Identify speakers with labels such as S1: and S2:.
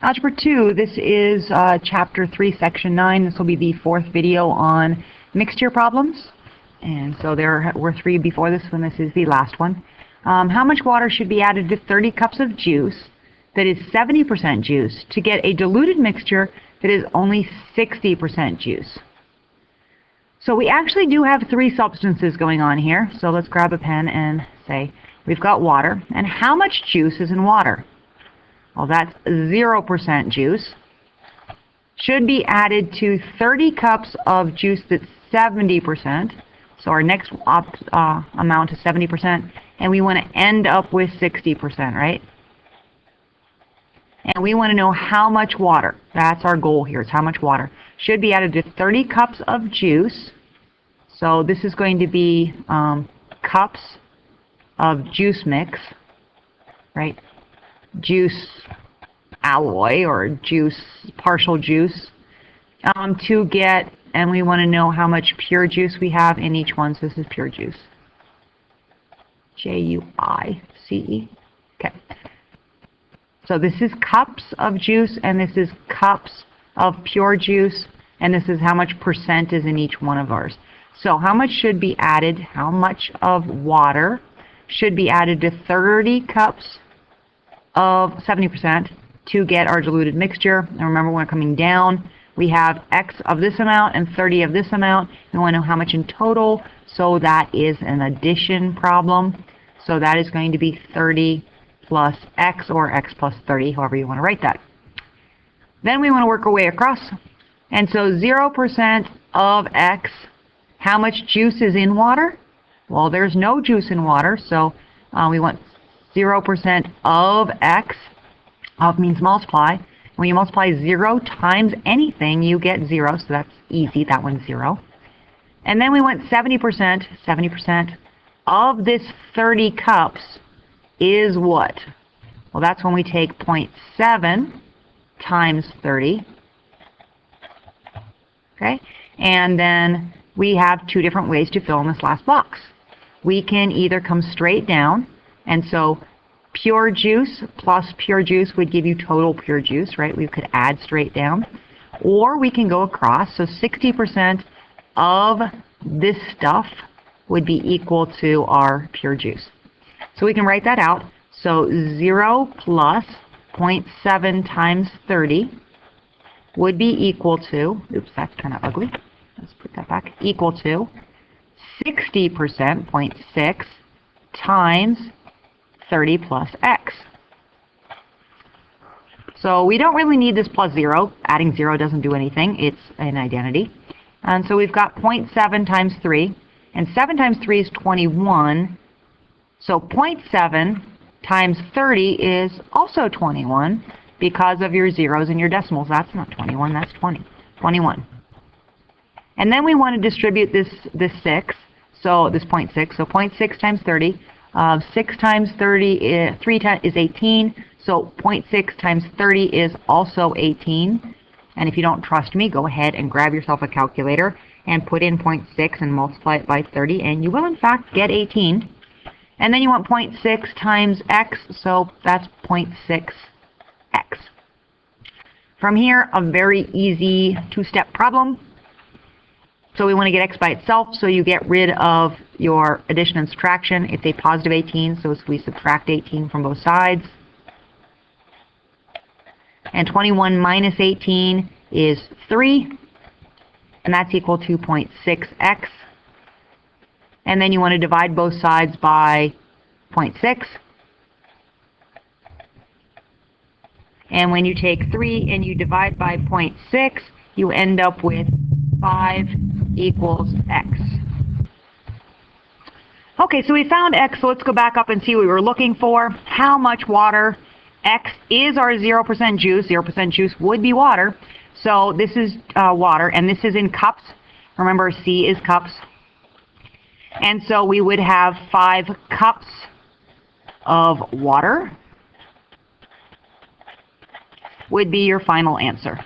S1: Algebra 2, this is Chapter 3, Section 9. This will be the fourth video on mixture problems. And so there were 3 before this one. This is the last one. How much water should be added to 30 cups of juice that is 70% juice to get a diluted mixture that is only 60% juice? So we actually do have 3 substances going on here. So let's grab a pen and say we've got water. And how much juice is in water? Well, that's 0% juice. Should be added to 30 cups of juice that's 70%. So our next amount is 70. And we want to end up with 60%, right? And we want to know how much water. That's our goal here, is how much water. Should be added to 30 cups of juice. So this is going to be cups of juice mix, right? Juice alloy or juice, partial juice, to get, and we want to know how much pure juice we have in each one. So this is pure juice. J-U-I-C-E. Okay. So this is cups of juice, and this is cups of pure juice, and this is how much percent is in each one of ours. So how much should be added, how much of water should be added to 30 cups of 70% to get our diluted mixture? And remember, when we're coming down, we have X of this amount and 30 of this amount. We want to know how much in total, so that is an addition problem. So that is going to be 30 plus X, or X plus 30, however you want to write that. Then we want to work our way across. And so 0% of X, how much juice is in water? Well, there's no juice in water, so we want 0% of X. Of means multiply. When you multiply 0 times anything, you get 0, so that's easy. That one's 0. And then we want 70%. 70% of this 30 cups is what? Well, that's when we take 0.7 times 30. Okay? And then we have 2 different ways to fill in this last box. We can either come straight down, and so pure juice plus pure juice would give you total pure juice, right? We could add straight down. Or we can go across. So 60% of this stuff would be equal to our pure juice. So we can write that out. So 0 plus 0.7 times 30 would be equal to, oops, that's kind of ugly. Let's put that back. Equal to 60%, 0.6, times 30 plus X. So we don't really need this plus 0. Adding 0 doesn't do anything. It's an identity. And so we've got 0.7 times 3. And 7 times 3 is 21. So 0.7 times 30 is also 21 because of your zeros and your decimals. That's not 21, that's 20. 21. And then we want to distribute this 6. So this 0.6. So 0.6 times 30. 6 times 30 is, 3 is 18. So 0.6 times 30 is also 18. And if you don't trust me, go ahead and grab yourself a calculator and put in 0.6 and multiply it by 30, and you will in fact get 18. And then you want 0.6 times X, so that's 0.6X. From here, a very easy 2-step problem. So we want to get X by itself, so you get rid of your addition and subtraction. It's a positive 18, so we subtract 18 from both sides. And 21 minus 18 is 3, and that's equal to 0.6X. And then you want to divide both sides by 0.6. And when you take 3 and you divide by 0.6, you end up with 5 equals X. Okay, so we found X, so let's go back up and see what we were looking for. How much water? X is our 0% juice. 0% juice would be water. So this is water, and this is in cups. Remember, C is cups. And so we would have 5 cups of water would be your final answer.